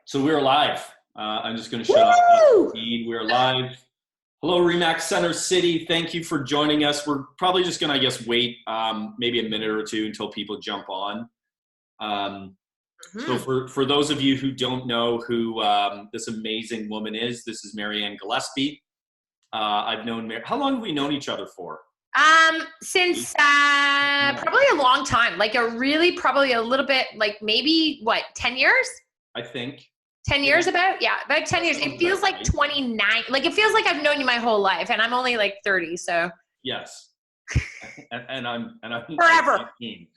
So we're live. I'm just going to shut off the feed. We're live. Hello, Remax Center City. Thank you for joining us. We're probably just going to, wait maybe a minute or two until people jump on. So for those of you who don't know who this amazing woman is, this is Marianne Gillespie. I've known how long have we known each other for? Since probably a long time, probably a little bit, maybe 10 years? I think. 10 years about 10 years. It feels like 29. It feels like I've known you my whole life, and I'm only 30. So yes, and I'm forever. 15.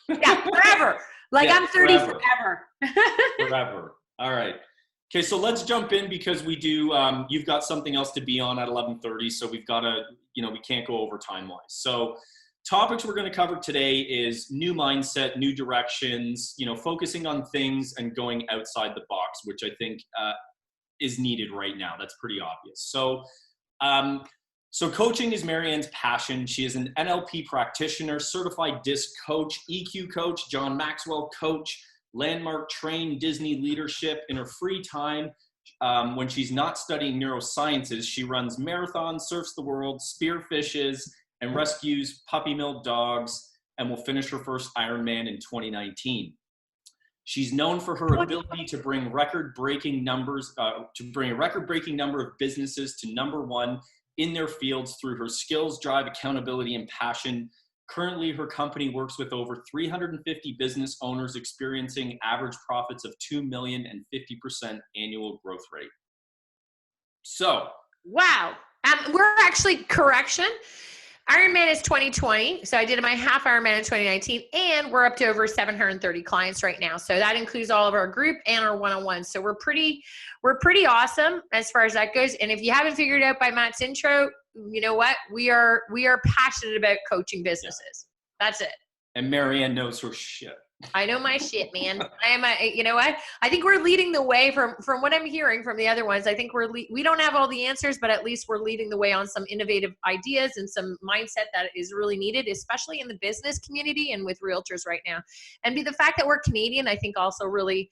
Yeah, forever. I'm 30 forever. Forever. All right. Okay, so let's jump in because we do. You've got something else to be on at 11:30, so we've got to. We can't go over time-wise. So topics we're going to cover today is new mindset, new directions, focusing on things and going outside the box, which I think is needed right now. That's pretty obvious. So, so coaching is Marianne's passion. She is an NLP practitioner, certified DISC coach, EQ coach, John Maxwell coach, landmark trained Disney leadership. In her free time, when she's not studying neurosciences, she runs marathons, surfs the world, spearfishes, and rescues puppy mill dogs, and will finish her first Ironman in 2019. She's known for her ability to bring record-breaking numbers, a record-breaking number of businesses to #1 in their fields through her skills, drive, accountability, and passion. Currently, her company works with over 350 business owners experiencing average profits of $2 million and 50% annual growth rate. So. Wow. We're actually, correction, Ironman is 2020. So I did my half Ironman in 2019, and we're up to over 730 clients right now. So that includes all of our group and our one-on-ones. So we're pretty awesome as far as that goes. And if you haven't figured it out by Matt's intro, you know what? We are passionate about coaching businesses. Yeah. That's it. And Marianne knows her shit. I know my shit, man. You know what? I think we're leading the way from what I'm hearing from the other ones. I think we don't have all the answers, but at least we're leading the way on some innovative ideas and some mindset that is really needed, especially in the business community and with realtors right now. And the fact that we're Canadian, I think also really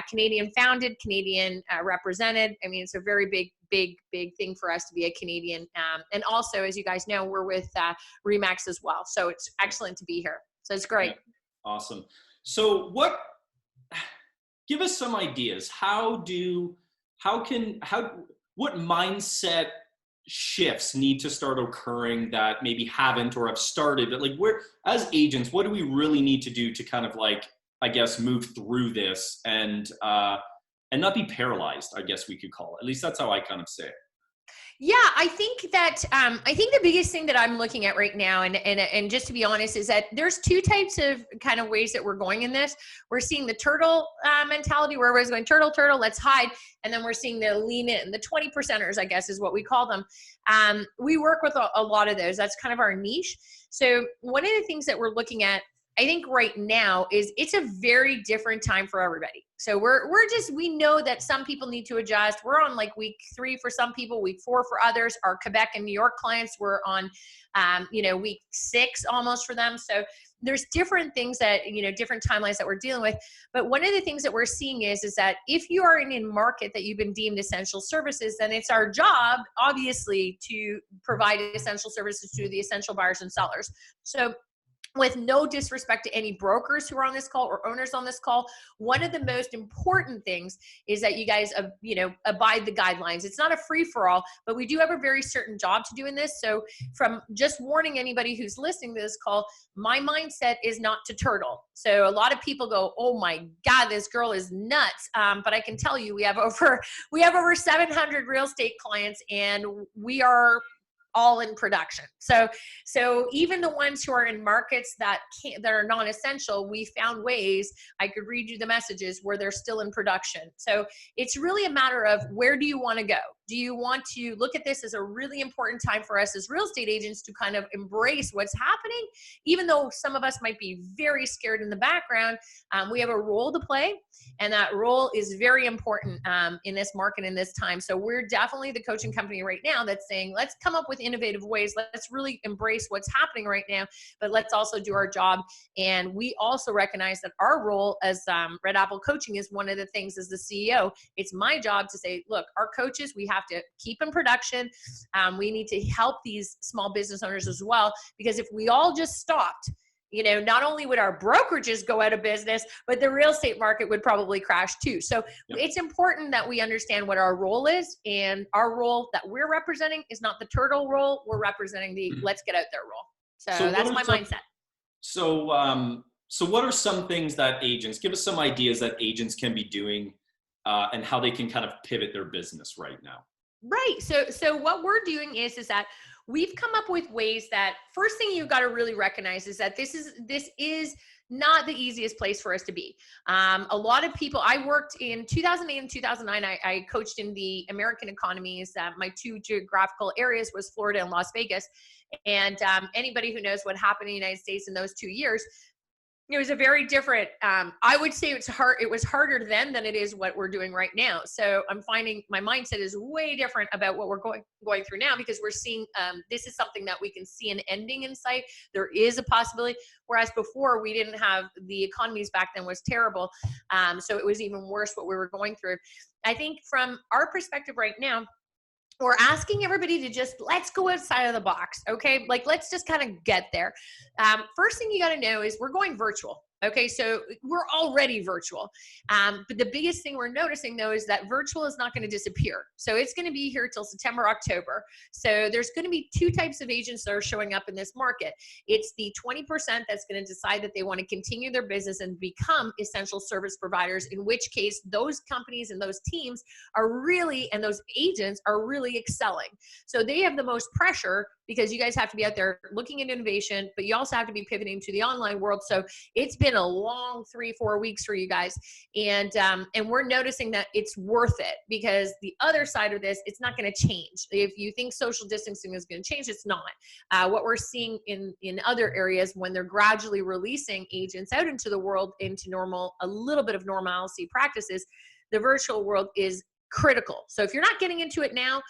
Canadian founded, Canadian represented. I mean, it's a very big thing for us to be a Canadian. And also, as you guys know, we're with Remax as well. So it's excellent to be here. So it's great. Yeah. Awesome. So give us some ideas. What mindset shifts need to start occurring that maybe haven't or have started? Where, as agents, what do we really need to do to kind of move through this and not be paralyzed, I guess we could call it. At least that's how I kind of say it. Yeah, I think that the biggest thing that I'm looking at right now, and just to be honest, is that there's two types of kind of ways that we're going in this. We're seeing the turtle mentality, where everybody's going turtle, let's hide, and then we're seeing the lean in, the 20%ers, I guess is what we call them. We work with a lot of those. That's kind of our niche. So one of the things that we're looking at, I think right now, is it's a very different time for everybody. So we know that some people need to adjust. We're on week 3 for some people, week 4 for others. Our Quebec and New York clients were on, week 6 almost for them. So there's different things that, different timelines that we're dealing with. But one of the things that we're seeing is that if you are in a market that you've been deemed essential services, then it's our job, obviously, to provide essential services to the essential buyers and sellers. So with no disrespect to any brokers who are on this call or owners on this call, one of the most important things is that you guys, abide the guidelines. It's not a free-for-all, but we do have a very certain job to do in this. So from just warning anybody who's listening to this call, my mindset is not to turtle. So a lot of people go, oh my God, this girl is nuts. But I can tell you, we have over 700 real estate clients, and we are all in production. So even the ones who are in markets that are non-essential, we found ways, I could read you the messages, where they're still in production. So it's really a matter of, where do you want to go? Do you want to look at this as a really important time for us as real estate agents to kind of embrace what's happening? Even though some of us might be very scared in the background, we have a role to play, and that role is very important in this market in this time. So we're definitely the coaching company right now that's saying, let's come up with innovative ways. Let's really embrace what's happening right now, but let's also do our job. And we also recognize that our role as Red Apple Coaching is one of the things as the CEO. It's my job to say, look, our coaches, we have to keep in production. We need to help these small business owners as well, because if we all just stopped, not only would our brokerages go out of business, but the real estate market would probably crash too. So it's important that we understand what our role is, and our role that we're representing is not the turtle role. We're representing the let's get out there role. So that's my mindset. So what are some things that agents, give us some ideas that agents can be doing and how they can kind of pivot their business right now? Right. So what we're doing is that we've come up with ways that first thing you've got to really recognize is that this is not the easiest place for us to be. A lot of people, I worked in 2008 and 2009, I coached in the American economies. My two geographical areas was Florida and Las Vegas. And anybody who knows what happened in the United States in those 2 years, it was a very different, I would say it was harder then than it is what we're doing right now. So I'm finding my mindset is way different about what we're going through now, because we're seeing, this is something that we can see an ending in sight. There is a possibility. Whereas before we didn't have, the economies back then was terrible. So it was even worse what we were going through. I think from our perspective right now, we're asking everybody to just, let's go outside of the box. Okay. Like, let's just kind of get there. First thing you got to know is we're going virtual. Okay. So we're already virtual. But the biggest thing we're noticing though, is that virtual is not going to disappear. So it's going to be here till September, October. So there's going to be two types of agents that are showing up in this market. It's the 20% that's going to decide that they want to continue their business and become essential service providers, in which case those companies and those teams are really, and those agents are really excelling. So they have the most pressure, because you guys have to be out there looking at innovation, but you also have to be pivoting to the online world. So it's been a long 3-4 weeks for you guys. And we're noticing that it's worth it, because the other side of this, it's not going to change. If you think social distancing is going to change, it's not. What we're seeing in other areas, when they're gradually releasing agents out into the world, into a little bit of normalcy practices, the virtual world is critical. So if you're not getting into it now,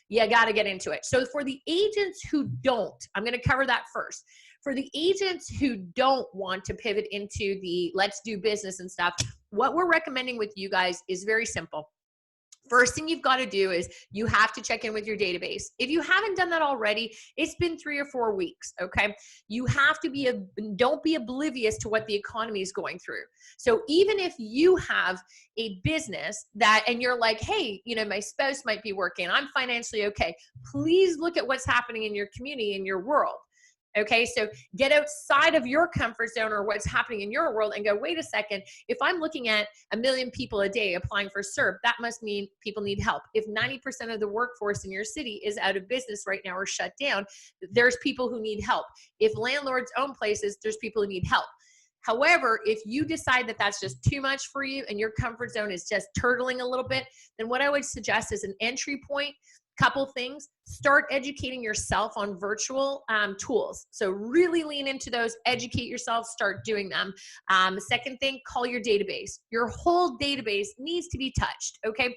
you got to get into it. So for the agents who don't, I'm going to cover that first. For the agents who don't want to pivot into the let's do business and stuff, what we're recommending with you guys is very simple. First thing you've got to do is you have to check in with your database. If you haven't done that already, it's been 3 or 4 weeks, okay? You have to don't be oblivious to what the economy is going through. So even if you have a business and you're like, hey, my spouse might be working, I'm financially okay, please look at what's happening in your community, in your world. Okay, so get outside of your comfort zone or what's happening in your world and go, wait a second, if I'm looking at 1 million people a day applying for CERB, that must mean people need help. If 90% of the workforce in your city is out of business right now or shut down, there's people who need help. If landlords own places, there's people who need help. However, if you decide that that's just too much for you and your comfort zone is just turtling a little bit, then what I would suggest is an entry point. Couple things, start educating yourself on virtual tools. So really lean into those, educate yourself, start doing them. Second thing, call your database. Your whole database needs to be touched, okay?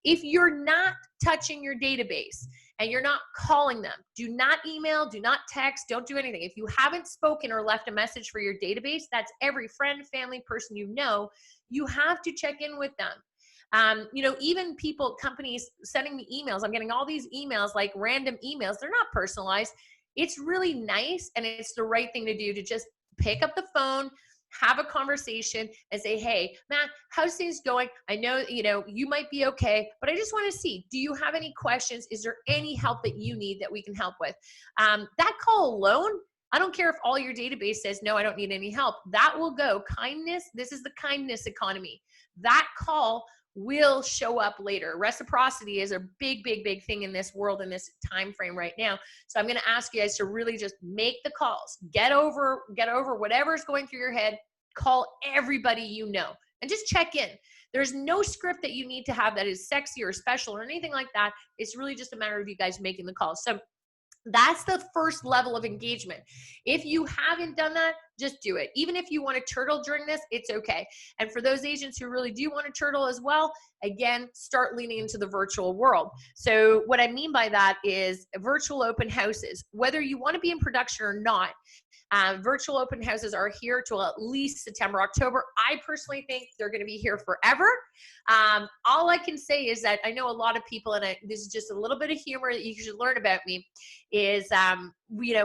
If you're not touching your database and you're not calling them, do not email, do not text, don't do anything. If you haven't spoken or left a message for your database, that's every friend, family, person you have to check in with them. Even people, companies sending me emails, I'm getting all these emails, like random emails. They're not personalized. It's really nice. And it's the right thing to do, to just pick up the phone, have a conversation and say, hey, Matt, how's things going? I know, you might be okay, but I just want to see, do you have any questions? Is there any help that you need that we can help with? That call alone, I don't care if all your database says, no, I don't need any help. That will go. Kindness, this is the kindness economy. That call will show up later. Reciprocity is a big, big, big thing in this world, in this time frame right now. So I'm going to ask you guys to really just make the calls. Get over whatever's going through your head. Call everybody and just check in. There's no script that you need to have that is sexy or special or anything like that. It's really just a matter of you guys making the calls. So that's the first level of engagement. If you haven't done that, just do it. Even if you want to turtle during this, it's okay. And for those agents who really do want to turtle as well, again, start leaning into the virtual world. So what I mean by that is virtual open houses. Whether you want to be in production or not, virtual open houses are here till at least September, October. I personally think they're going to be here forever. All I can say is that I know a lot of people, and this is just a little bit of humor that you should learn about me, is,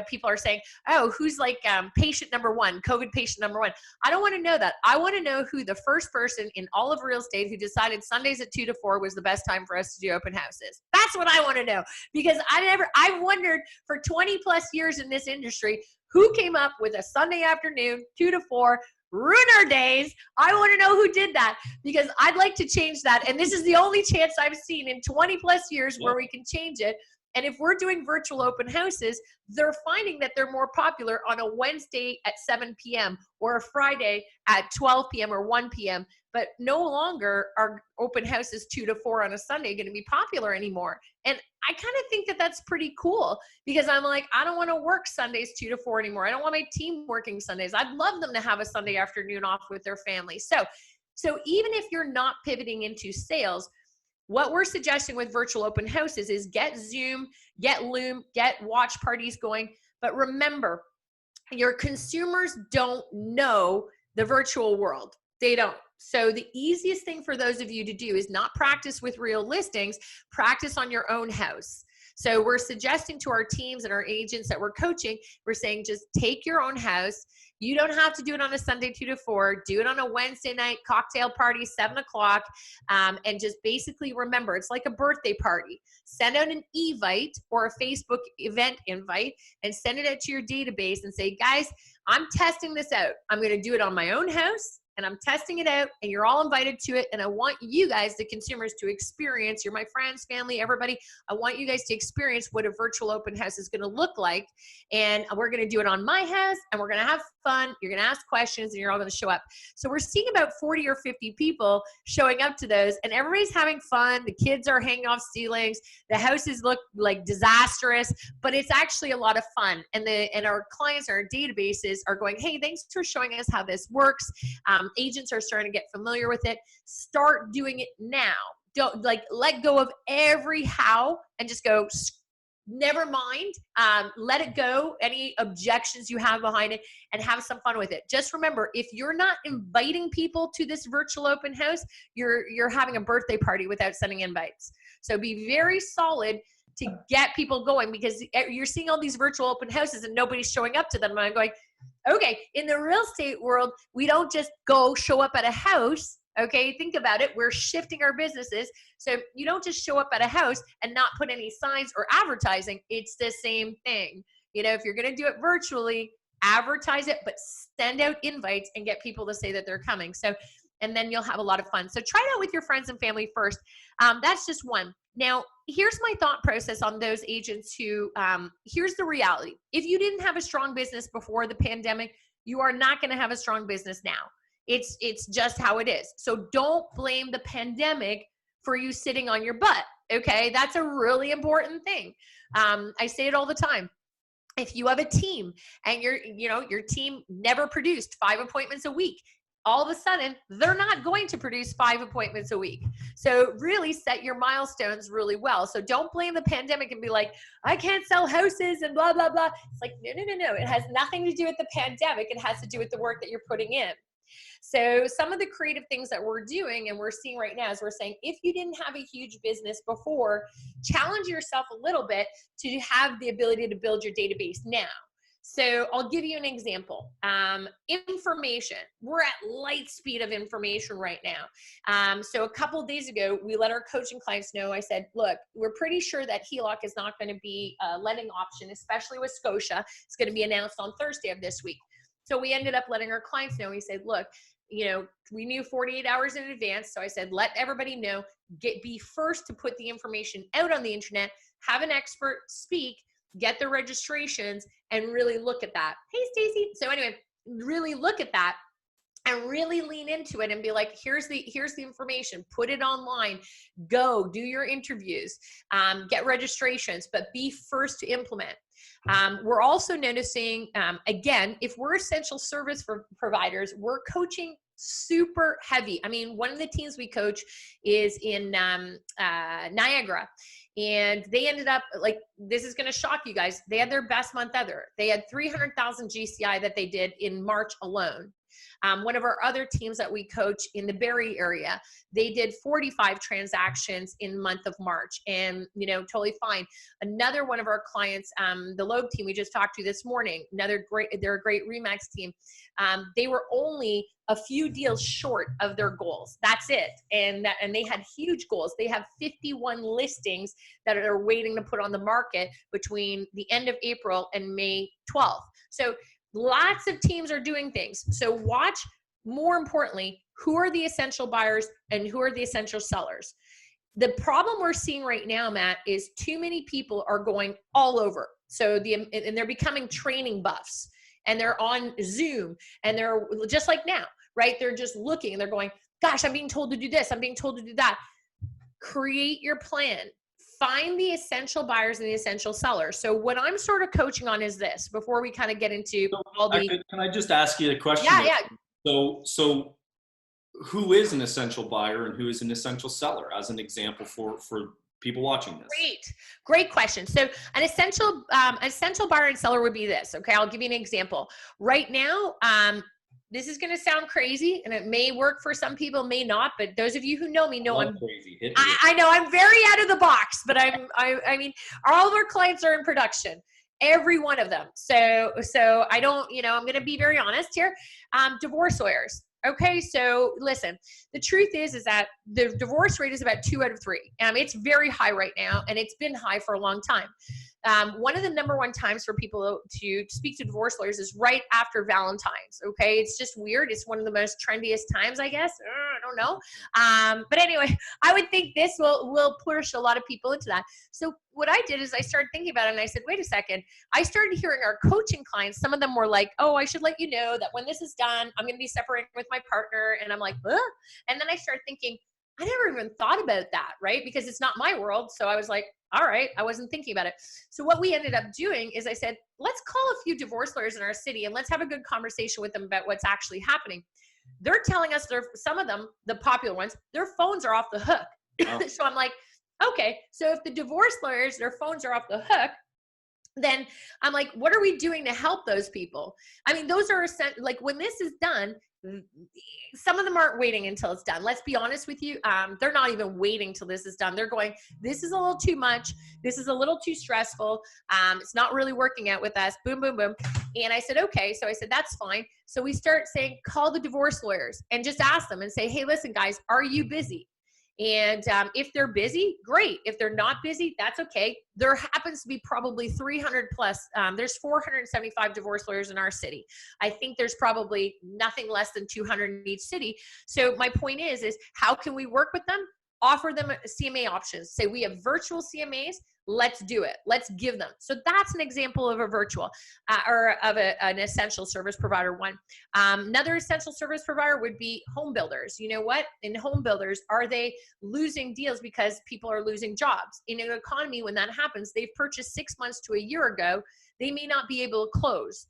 people are saying, oh, who's like patient number one, COVID patient number one. I don't want to know that. I want to know who the first person in all of real estate who decided Sundays at 2 to 4 was the best time for us to do open houses. That's what I want to know, because I've wondered for 20 plus years in this industry, who came up with a Sunday afternoon, 2 to 4, ruin our days. I want to know who did that, because I'd like to change that. And this is the only chance I've seen in 20 plus years where we can change it. And if we're doing virtual open houses, they're finding that they're more popular on a Wednesday at 7 p.m. or a Friday at 12 p.m. or 1 p.m. But no longer are open houses 2 to 4 on a Sunday going to be popular anymore. And I kind of think that that's pretty cool, because I'm like, I don't want to work Sundays 2 to 4 anymore. I don't want my team working Sundays. I'd love them to have a Sunday afternoon off with their family. So even if you're not pivoting into sales, what we're suggesting with virtual open houses is get Zoom, get Loom, get watch parties going. But remember, your consumers don't know the virtual world. They don't. So the easiest thing for those of you to do is not practice with real listings, practice on your own house. So we're suggesting to our teams and our agents that we're coaching, we're saying just take your own house. You don't have to do it on a Sunday 2 to 4. Do it on a Wednesday night cocktail party, 7 o'clock. And just basically remember, it's like a birthday party. Send out an Evite or a Facebook event invite and send it out to your database and say, guys, I'm testing this out. I'm going to do it on my own house, and I'm testing it out, and you're all invited to it. And I want you guys, the consumers, to experience, you're my friends, family, everybody. I want you guys to experience what a virtual open house is going to look like. And we're going to do it on my house, and we're going to have fun. You're going to ask questions, and you're all going to show up. So we're seeing about 40 or 50 people showing up to those, and everybody's having fun. The kids are hanging off ceilings. The houses look like disastrous, but it's actually a lot of fun. And our clients, our databases are going, hey, thanks for showing us how this works. Agents are starting to get familiar with it. Start doing it now. Don't let go of every how and just go, never mind. Let it go. Any objections you have behind it, and have some fun with it. Just remember, if you're not inviting people to this virtual open house, you're having a birthday party without sending invites. So be very solid to get people going, because you're seeing all these virtual open houses and nobody's showing up to them. And I'm going, okay, in the real estate world, we don't just go show up at a house. Okay, think about it. We're shifting our businesses. So you don't just show up at a house and not put any signs or advertising. It's the same thing. If you're going to do it virtually, advertise it, but send out invites and get people to say that they're coming. So, and then you'll have a lot of fun. So try it out with your friends and family first. That's just one. Now, here's my thought process on those agents who, here's the reality. If you didn't have a strong business before the pandemic, you are not going to have a strong business now. It's just how it is. So don't blame the pandemic for you sitting on your butt. Okay. That's a really important thing. I say it all the time. If you have a team and your team never produced 5 appointments a week, all of a sudden, they're not going to produce 5 appointments a week. So really set your milestones really well. So don't blame the pandemic and be like, I can't sell houses and blah, blah, blah. It's like, no. It has nothing to do with the pandemic. It has to do with the work that you're putting in. So some of the creative things that we're doing and we're seeing right now is we're saying, if you didn't have a huge business before, challenge yourself a little bit to have the ability to build your database now. So I'll give you an example. Information. We're at light speed of information right now. So a couple of days ago, we let our coaching clients know, I said, look, we're pretty sure that HELOC is not going to be a lending option, especially with Scotia. It's going to be announced on Thursday of this week. So we ended up letting our clients know. We said, look, we knew 48 hours in advance. So I said, let everybody know, be first to put the information out on the internet, have an expert speak, get the registrations, and really look at that. Hey, Stacy. So anyway, really look at that and really lean into it and be like, here's the information, put it online, go do your interviews, get registrations, but be first to implement. We're also noticing, again, if we're essential service providers, we're coaching super heavy. I mean, one of the teams we coach is in Niagara, and they ended up, like, this is going to shock you guys, they had their best month ever. They had 300,000 GCI that they did in March alone. One of our other teams that we coach in the Barrie area, they did 45 transactions in the month of March, and, you know, totally fine. Another one of our clients, the Loeb team we just talked to this morning, they're a great Remax team. They were only a few deals short of their goals. That's it. And they had huge goals. They have 51 listings that are waiting to put on the market between the end of April and May 12th. So lots of teams are doing things. So watch, more importantly, who are the essential buyers and who are the essential sellers. The problem we're seeing right now, Matt, is too many people are going all over. So and they're becoming training buffs, and they're on Zoom, and they're just like now, right? They're just looking and they're going, gosh, I'm being told to do this, I'm being told to do that. Create your plan. Find the essential buyers and the essential sellers. So what I'm sort of coaching on is this, before we kind of get into all the... Can I just ask you a question? Yeah. So who is an essential buyer and who is an essential seller, as an example for people watching this? Great question. So an essential buyer and seller would be this. Okay, I'll give you an example. Right now, this is going to sound crazy, and it may work for some people, may not. But those of you who know me know I'm crazy. I know I'm very out of the box, but I mean, all of our clients are in production, every one of them. So I don't, I'm going to be very honest here. Divorce lawyers. Okay, so listen, the truth is that the divorce rate is about 2 out of 3. It's very high right now, and it's been high for a long time. One of the number one times for people to speak to divorce lawyers is right after Valentine's. Okay, it's just weird. It's one of the most trendiest times, I guess. I don't know. But anyway, I would think this will push a lot of people into that. So what I did is I started thinking about it, and I said, wait a second. I started hearing our coaching clients. Some of them were like, oh, I should let you know that when this is done, I'm going to be separating with my partner. And I'm like, huh? And then I started thinking, I never even thought about that, right? Because it's not my world. So I was like, all right, I wasn't thinking about it. So what we ended up doing is I said, let's call a few divorce lawyers in our city and let's have a good conversation with them about what's actually happening. They're telling us some of them, the popular ones, their phones are off the hook. Oh. So I'm like, okay, so if the divorce lawyers, their phones are off the hook, then I'm like, what are we doing to help those people? I mean, those are like, when this is done, some of them aren't waiting until it's done. Let's be honest with you. They're not even waiting till this is done. They're going, this is a little too much. This is a little too stressful. It's not really working out with us. Boom, boom, boom. And I said, okay. So I said, that's fine. So we start saying, call the divorce lawyers and just ask them and say, hey, listen, guys, are you busy? And if they're busy, great. If they're not busy, that's okay. There happens to be probably 300 plus. There's 475 divorce lawyers in our city. I think there's probably nothing less than 200 in each city. So my point is how can we work with them? Offer them CMA options. Say we have virtual CMAs. Let's do it. Let's give them. So that's an example of a virtual or of an essential service provider one. Another essential service provider would be home builders. You know what? In home builders, are they losing deals because people are losing jobs? In an economy, when that happens, they've purchased 6 months to a year ago. They may not be able to close.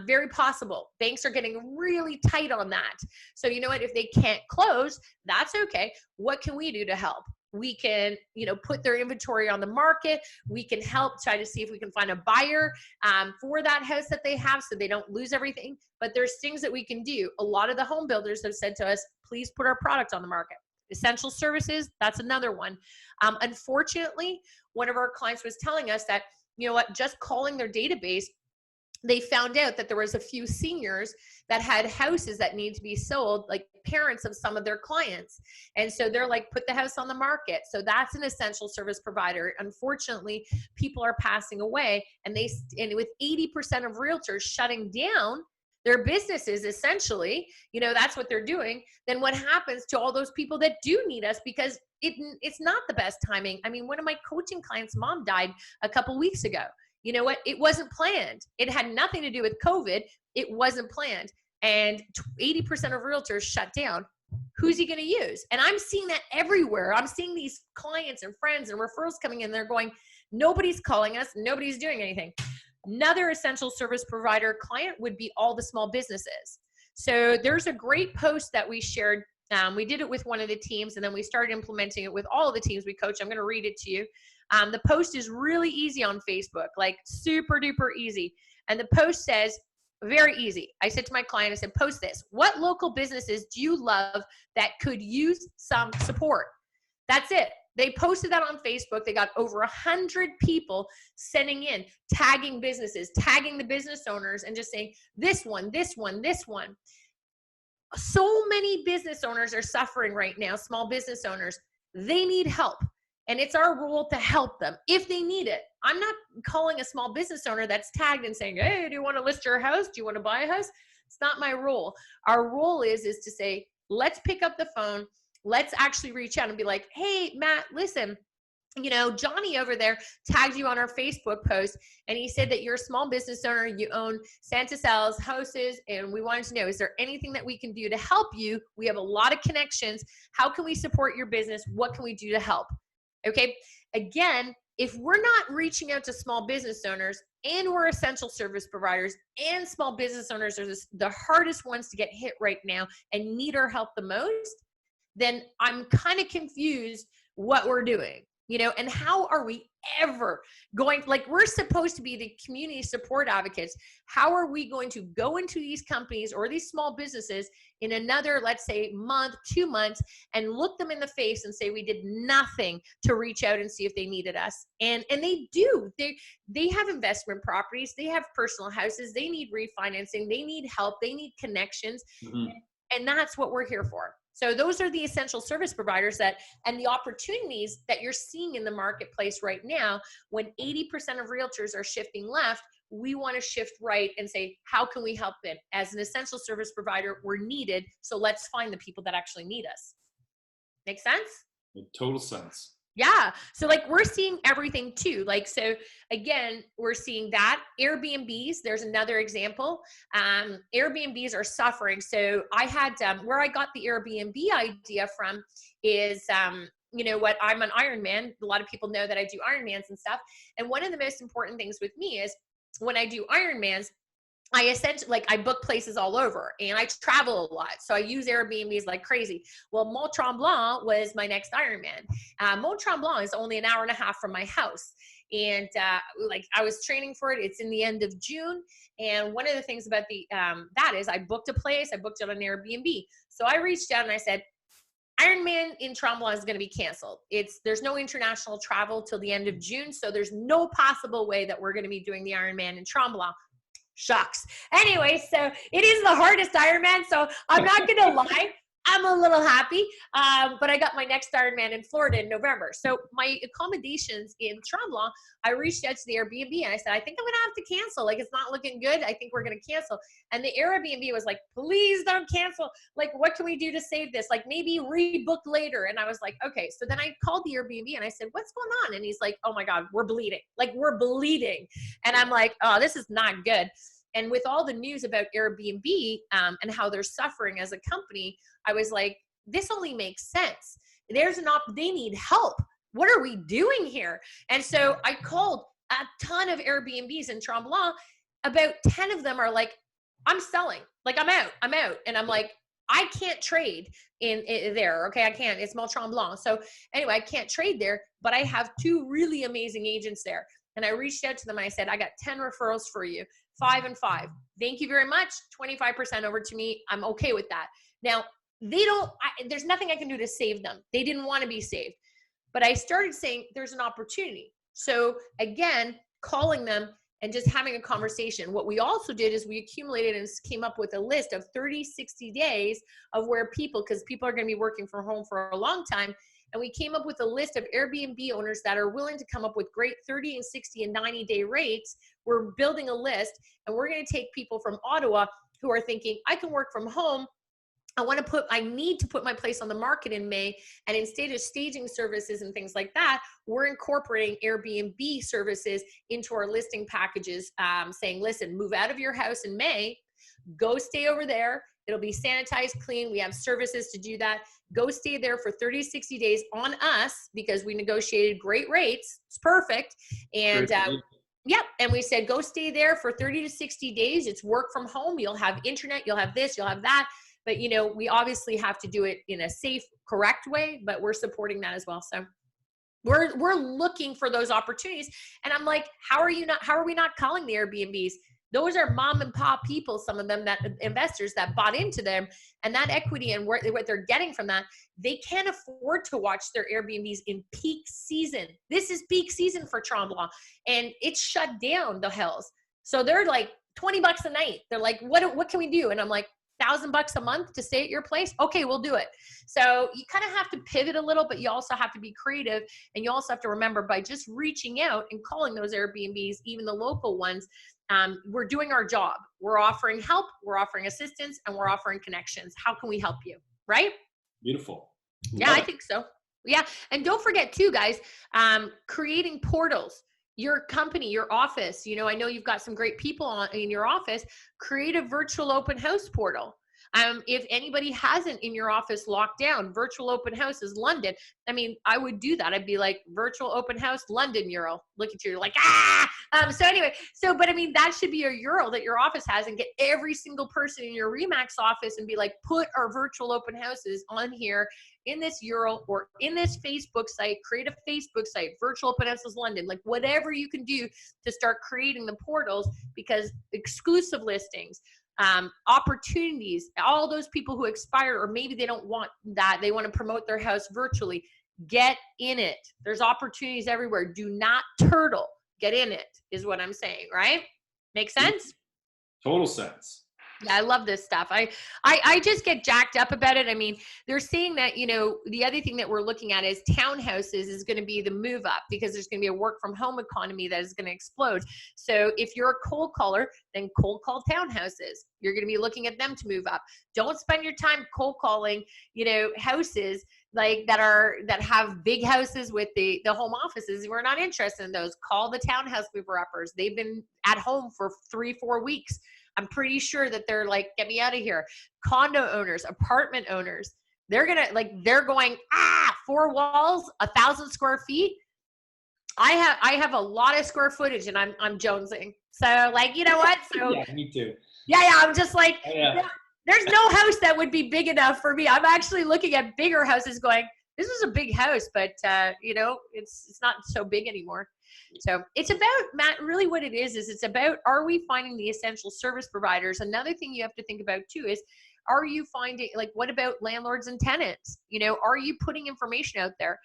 Very possible. Banks are getting really tight on that. So you know what? If they can't close, that's okay. What can we do to help? We can, put their inventory on the market. We can help try to see if we can find a buyer for that house that they have so they don't lose everything. But there's things that we can do. A lot of the home builders have said to us, please put our product on the market. Essential services, that's another one. Unfortunately, one of our clients was telling us that, just calling their database, they found out that there was a few seniors that had houses that need to be sold, like parents of some of their clients. And so they're like, put the house on the market. So that's an essential service provider. Unfortunately, people are passing away, and with 80% of realtors shutting down their businesses, essentially, that's what they're doing. Then what happens to all those people that do need us? Because it's not the best timing. I mean, one of my coaching clients' mom died a couple weeks ago. You know what? It wasn't planned. It had nothing to do with COVID. It wasn't planned. and 80% of realtors shut down. Who's he going to use? And I'm seeing that everywhere. I'm seeing these clients and friends and referrals coming in. They're going, nobody's calling us. Nobody's doing anything. Another essential service provider client would be all the small businesses. So there's a great post that we shared. We did it with one of the teams, and then we started implementing it with all of the teams we coach. I'm going to read it to you. The post is really easy on Facebook, like super duper easy. And the post says, very easy. I said to my client, I said, post this. What local businesses do you love that could use some support? That's it. They posted that on Facebook. They got over 100 people sending in, tagging businesses, tagging the business owners, and just saying, this one, this one, this one. So many business owners are suffering right now, small business owners. They need help. And it's our role to help them if they need it. I'm not calling a small business owner that's tagged and saying, hey, do you want to list your house? Do you want to buy a house? It's not my role. Our role is to say, let's pick up the phone. Let's actually reach out and be like, hey, Matt, listen, Johnny over there tagged you on our Facebook post, and he said that you're a small business owner. You own Santa Sal's houses, and we wanted to know, is there anything that we can do to help you? We have a lot of connections. How can we support your business? What can we do to help? Okay. Again, if we're not reaching out to small business owners, and we're essential service providers, and small business owners are the hardest ones to get hit right now and need our help the most, then I'm kind of confused what we're doing, and how are we ever going, like, we're supposed to be the community support advocates. How are we going to go into these companies or these small businesses in another, let's say, month, 2 months, and look them in the face and say we did nothing to reach out and see if they needed us? And they do. They have investment properties. They have personal houses. They need refinancing. They need help. They need connections. Mm-hmm. And that's what we're here for. So those are the essential service providers and the opportunities that you're seeing in the marketplace right now. When 80% of realtors are shifting left, we want to shift right and say, how can we help them? As an essential service provider, we're needed. So let's find the people that actually need us. Make sense? Total sense. Yeah. So like we're seeing everything too. Like, so again, we're seeing that. Airbnbs, there's another example. Airbnbs are suffering. So I had, where I got the Airbnb idea from is, I'm an Ironman. A lot of people know that I do Ironmans and stuff. And one of the most important things with me is when I do Ironmans, I essentially, I book places all over and I travel a lot. So I use Airbnbs like crazy. Well, Mont Tremblant was my next Ironman. Mont Tremblant is only an hour and a half from my house. And I was training for it. It's in the end of June. And one of the things about that is I booked a place. I booked it on Airbnb. So I reached out and I said, Ironman in Tremblant is going to be canceled. There's no international travel till the end of June. So there's no possible way that we're going to be doing the Ironman in Tremblant. Shucks. Anyway, so it is the hardest Ironman. So I'm not going to lie. I'm a little happy, but I got my next Ironman in Florida in November. So my accommodations in Tremblant, I reached out to the Airbnb and I said, I think I'm going to have to cancel. Like, it's not looking good. I think we're going to cancel. And the Airbnb was like, please don't cancel. Like, what can we do to save this? Like, maybe rebook later. And I was like, okay. So then I called the Airbnb and I said, what's going on? And he's like, oh my God, we're bleeding. Like, we're bleeding. And I'm like, oh, this is not good. And with all the news about Airbnb and how they're suffering as a company, I was like, this only makes sense. They need help. What are we doing here? And so I called a ton of Airbnbs in Tremblant. About 10 of them are like, I'm selling. Like, I'm out. And I'm like, I can't trade in there. Okay, I can't. It's Mont Tremblant. So anyway, I can't trade there, but I have 2 really amazing agents there. And I reached out to them and I said, I got 10 referrals for you, 5 and 5. Thank you very much. 25% over to me. I'm okay with that. Now, there's nothing I can do to save them. They didn't want to be saved. But I started saying there's an opportunity. So again, calling them and just having a conversation. What we also did is we accumulated and came up with a list of 30, 60 days of where because people are going to be working from home for a long time. And we came up with a list of Airbnb owners that are willing to come up with great 30 and 60 and 90-day rates. We're building a list, and we're going to take people from Ottawa who are thinking, I can work from home. I need to put my place on the market in May. And instead of staging services and things like that, we're incorporating Airbnb services into our listing packages, saying, listen, move out of your house in May, Go stay over there. It'll be sanitized, clean. We have services to do that. Go stay there for 30 to 60 days on us because we negotiated great rates. It's perfect. And yep. And we said, go stay there for 30 to 60 days. It's work from home. You'll have internet, you'll have this, you'll have that. But, you know, we obviously have to do it in a safe, correct way, but we're supporting that as well. So we're looking for those opportunities. And I'm like, how are we not calling the Airbnbs? Those are mom and pop people, some of them, that investors that bought into them, and that equity and what they're getting from that, they can't afford to watch their Airbnbs in peak season. This is peak season for Tremblant, and it's shut down, the hills. So they're like $20 a night. They're like, what can we do? And I'm like, $1,000 a month to stay at your place? Okay, we'll do it. So you kind of have to pivot a little, but you also have to be creative. And you also have to remember, by just reaching out and calling those Airbnbs, even the local ones, we're doing our job. We're offering help, we're offering assistance, and we're offering connections. How can we help you? Right? Beautiful. Yeah, I think so. Yeah. And don't forget too, guys, creating portals. Your company, your office, you know, I know you've got some great people in your office. Create a virtual open house portal. If anybody hasn't in your office locked down, virtual open house is London. I mean, I would do that. I'd be like, virtual open house, London URL. Look at you, you're like, so anyway, but I mean, that should be a URL that your office has, and get every single person in your Remax office and be like, put our virtual open houses on here in this URL or in this Facebook site. Create a Facebook site, virtual open houses London, like whatever you can do to start creating the portals, because exclusive listings, opportunities, all those people who expire, or maybe they don't want that, they want to promote their house virtually, get in it. There's opportunities everywhere. Do not turtle. Get in it is what I'm saying, right? Make sense? Total sense. Yeah, I love this stuff. I just get jacked up about it. I mean, they're saying that, you know, the other thing that we're looking at is townhouses is going to be the move up, because there's going to be a work from home economy that is going to explode. So if you're a cold caller, then cold call townhouses. You're going to be looking at them to move up. Don't spend your time cold calling, you know, houses like that have big houses with the home offices. We're not interested in those. Call the townhouse mover uppers. They've been at home for 3-4 weeks. I'm pretty sure that they're like, get me out of here. Condo owners, apartment owners, they're going, 4 walls, 1,000 square feet. I have a lot of square footage, and I'm jonesing. So like, you know what? So yeah, me too. Yeah. I'm just like, there's no house that would be big enough for me. I'm actually looking at bigger houses going, this is a big house, but you know, it's not so big anymore. So it's about, Matt, really what it is it's about, are we finding the essential service providers? Another thing you have to think about too is, are you finding, like, what about landlords and tenants? You know, are you putting information out there?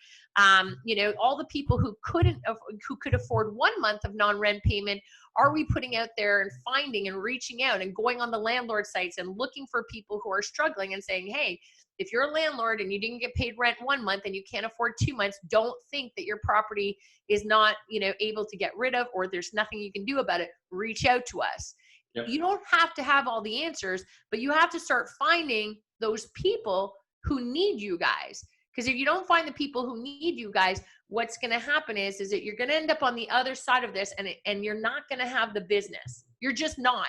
You know, all the people who could afford 1 month of non-rent payment, are we putting out there and finding and reaching out and going on the landlord sites and looking for people who are struggling and saying, hey, if you're a landlord and you didn't get paid rent 1 month and you can't afford 2 months, don't think that your property is not, you know, able to get rid of, or there's nothing you can do about it. Reach out to us. Yep. You don't have to have all the answers, but you have to start finding those people who need you guys. Because if you don't find the people who need you guys, what's going to happen is that you're going to end up on the other side of this, and you're not going to have the business. You're just not,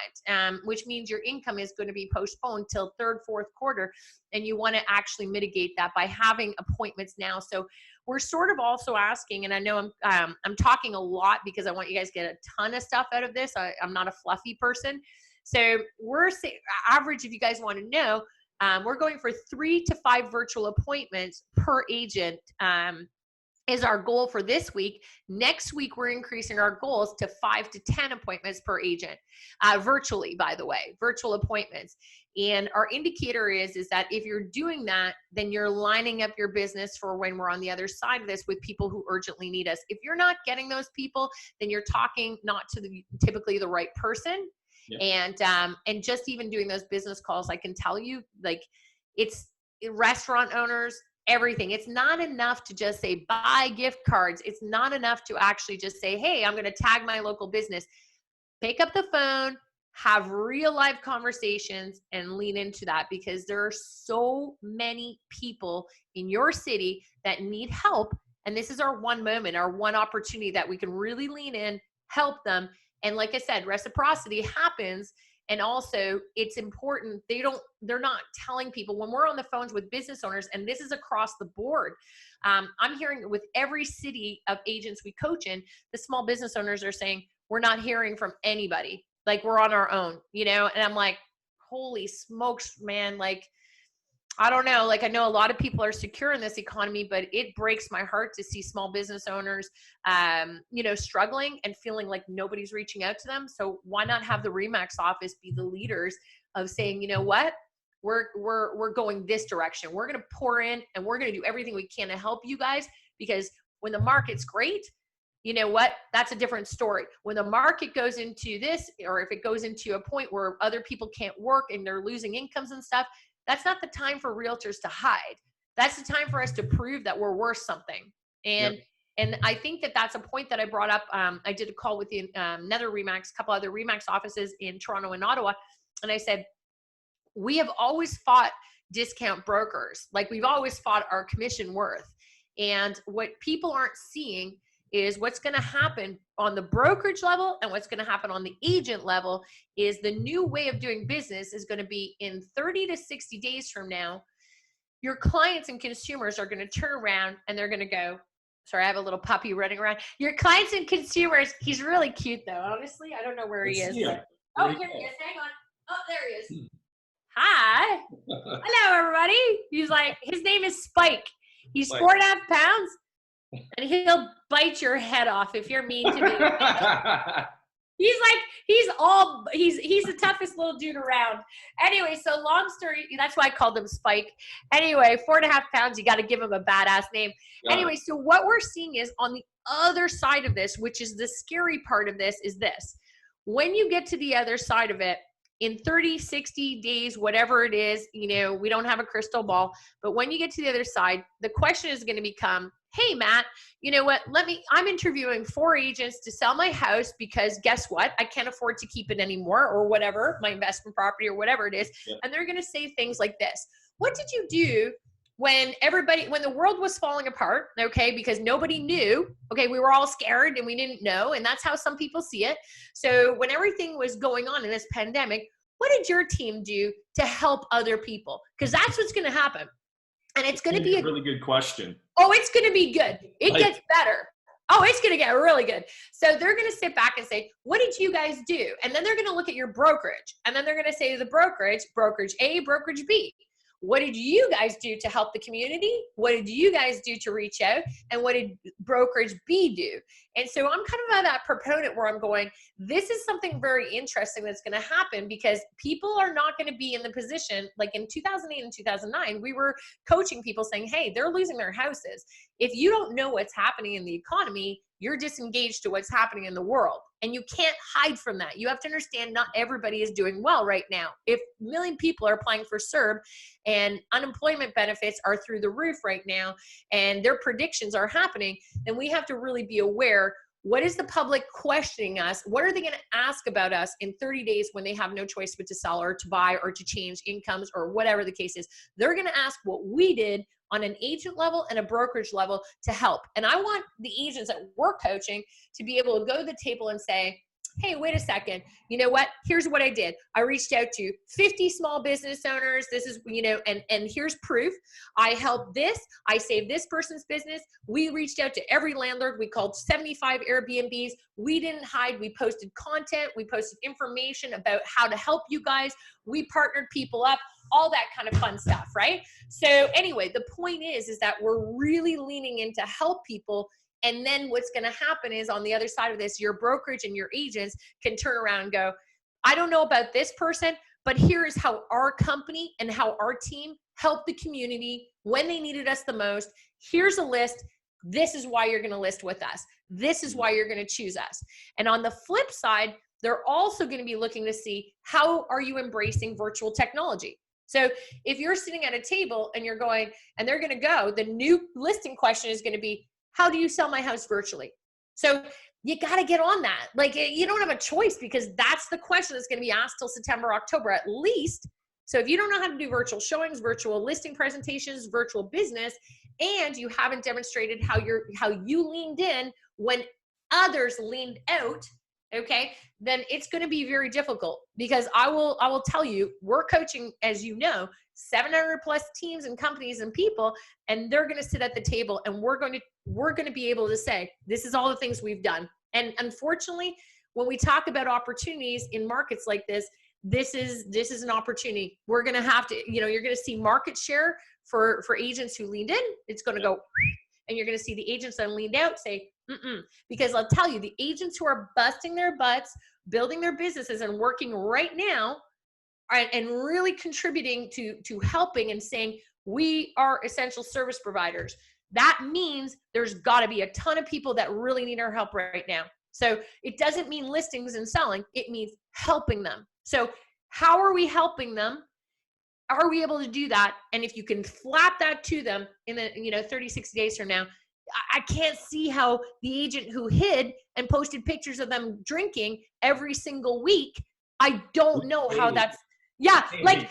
which means your income is going to be postponed till 3rd, 4th quarter. And you want to actually mitigate that by having appointments now. So we're sort of also asking, and I know I'm talking a lot because I want you guys to get a ton of stuff out of this. I'm not a fluffy person. So we're saying average, if you guys want to know, we're going for 3 to 5 virtual appointments per agent. Is our goal for this week. Next week, we're increasing our goals to 5 to 10 appointments per agent, virtually, by the way, virtual appointments. And our indicator is that if you're doing that, then you're lining up your business for when we're on the other side of this with people who urgently need us. If you're not getting those people, then you're talking not to typically the right person. Yeah. And just even doing those business calls, I can tell you, like, it's restaurant owners, everything. It's not enough to just say, buy gift cards. It's not enough to actually just say, hey, I'm going to tag my local business. Pick up the phone, have real life conversations, and lean into that, because there are so many people in your city that need help. And this is our one moment, our one opportunity that we can really lean in, help them. And like I said, reciprocity happens And also it's important. They're not telling people when we're on the phones with business owners, and this is across the board. I'm hearing with every city of agents we coach in, the small business owners are saying, we're not hearing from anybody. Like, we're on our own, and I'm like, holy smokes, man. Like, I don't know. Like, I know a lot of people are secure in this economy, but it breaks my heart to see small business owners, struggling and feeling like nobody's reaching out to them. So why not have the RE/MAX office be the leaders of saying, you know what, we're going this direction. We're going to pour in and we're going to do everything we can to help you guys, because when the market's great, you know what, that's a different story. When the market goes into this, or if it goes into a point where other people can't work and they're losing incomes and stuff, that's not the time for realtors to hide. That's the time for us to prove that we're worth something. And I think that that's a point that I brought up. I did a call with the another RE/MAX, couple other RE/MAX offices in Toronto and Ottawa. And I said, we have always fought discount brokers. Like, we've always fought our commission worth. And what people aren't seeing is what's going to happen on the brokerage level and what's going to happen on the agent level is the new way of doing business is going to be in 30 to 60 days from now. Your clients and consumers are going to turn around and they're going to go, sorry, I have a little puppy running around. Your clients and consumers, he's really cute though. Honestly, I don't know where he is. Oh, here he is. Hang on. Oh, there he is. Hi. Hello, everybody. He's like, his name is Spike. He's 4.5 pounds. And he'll bite your head off if you're mean to me. He's the toughest little dude around. Anyway, so long story, that's why I called him Spike. Anyway, 4.5 pounds, you got to give him a badass name. Anyway, so what we're seeing is on the other side of this, which is the scary part of this, is this. When you get to the other side of it, in 30, 60 days, whatever it is, we don't have a crystal ball, but when you get to the other side, the question is going to become, hey, Matt, you know what? I'm interviewing 4 agents to sell my house because guess what? I can't afford to keep it anymore, or whatever, my investment property or whatever it is. Yeah. And they're going to say things like this. What did you do when the world was falling apart? Okay. Because nobody knew. Okay. We were all scared and we didn't know. And that's how some people see it. So when everything was going on in this pandemic, what did your team do to help other people? Because that's what's going to happen. And it's going to be a really good question. Oh, it's going to be good. It gets better. Oh, it's going to get really good. So they're going to sit back and say, what did you guys do? And then they're going to look at your brokerage. And then they're going to say to the brokerage A, brokerage B. What did you guys do to help the community? What did you guys do to reach out? And what did brokerage B do? And so I'm kind of at that proponent where I'm going, this is something very interesting that's going to happen, because people are not going to be in the position, like in 2008 and 2009, we were coaching people saying, hey, they're losing their houses. If you don't know what's happening in the economy, you're disengaged to what's happening in the world. And you can't hide from that. You have to understand not everybody is doing well right now. If a million people are applying for CERB and unemployment benefits are through the roof right now and their predictions are happening, then we have to really be aware, what is the public questioning us? What are they going to ask about us in 30 days when they have no choice but to sell or to buy or to change incomes or whatever the case is? They're going to ask what we did on an agent level and a brokerage level to help. And I want the agents that we're coaching to be able to go to the table and say, hey, wait a second. You know what? Here's what I did. I reached out to 50 small business owners. This is, and here's proof. I helped this. I saved this person's business. We reached out to every landlord. We called 75 Airbnbs. We didn't hide. We posted content. We posted information about how to help you guys. We partnered people up, all that kind of fun stuff, right? So anyway, the point is that we're really leaning in to help people. And then what's going to happen is on the other side of this, your brokerage and your agents can turn around and go, I don't know about this person, but here is how our company and how our team helped the community when they needed us the most. Here's a list. This is why you're going to list with us. This is why you're going to choose us. And on the flip side, they're also going to be looking to see, how are you embracing virtual technology? So if you're sitting at a table and you're going, and they're going to go, the new listing question is going to be, how do you sell my house virtually? So you got to get on that. Like, you don't have a choice, because that's the question that's going to be asked till September, October at least. So if you don't know how to do virtual showings, virtual listing presentations, virtual business, and you haven't demonstrated how you leaned in when others leaned out, okay, then it's going to be very difficult, because I will tell you, we're coaching, as you know, 700 plus teams and companies and people, and they're going to sit at the table, and we're going to be able to say, this is all the things we've done. And unfortunately, when we talk about opportunities in markets like this is an opportunity. We're going to have to, you're going to see market share for agents who leaned in. It's going to go, and you're going to see the agents that leaned out say, because I'll tell you, the agents who are busting their butts, building their businesses and working right now and really contributing to helping and saying, we are essential service providers. That means there's got to be a ton of people that really need our help right now. So it doesn't mean listings and selling. It means helping them. So how are we helping them? Are we able to do that? And if you can flap that to them in 30, 60 days from now, I can't see how the agent who hid and posted pictures of them drinking every single week, I don't know how that's, what